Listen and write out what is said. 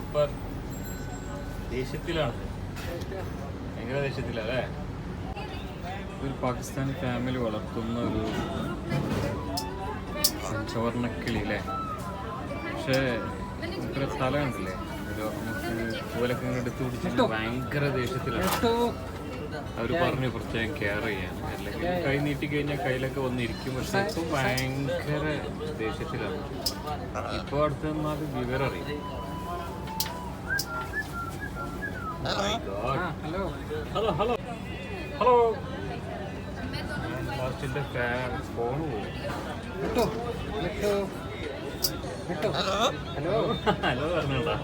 Super. ദേഷ്യത്തിലാണ്, ഭയങ്കര ദേഷ്യത്തിലല്ലേ? ഒരു Pakistani family വളർത്തുന്ന ഒരു ചോർണക്കിളി അല്ലേ? പക്ഷേ ഭയങ്കര തല കണ്ടില്ലേ? ഒരു പൂലൊക്കെ എടുത്ത് പിടിച്ചിട്ട് ഭയങ്കര ദേഷ്യത്തിലാണ്. അവർ പറഞ്ഞു പ്രത്യേകം കെയർ ചെയ്യാൻ, അല്ലെങ്കിൽ കൈ നീട്ടി കഴിഞ്ഞാൽ കയ്യിലൊക്കെ വന്നിരിക്കും. പക്ഷെ ഇപ്പം ഭയങ്കര ദേഷ്യത്തിലാണ്. ഇപ്പോൾ അടുത്ത് നിന്നാൽ വിവരം അറിയും. Hello hello hello hello. ലാസ്റ്റിന്റെ ഫോൺ പോകും. Hello hello പറഞ്ഞോടാ.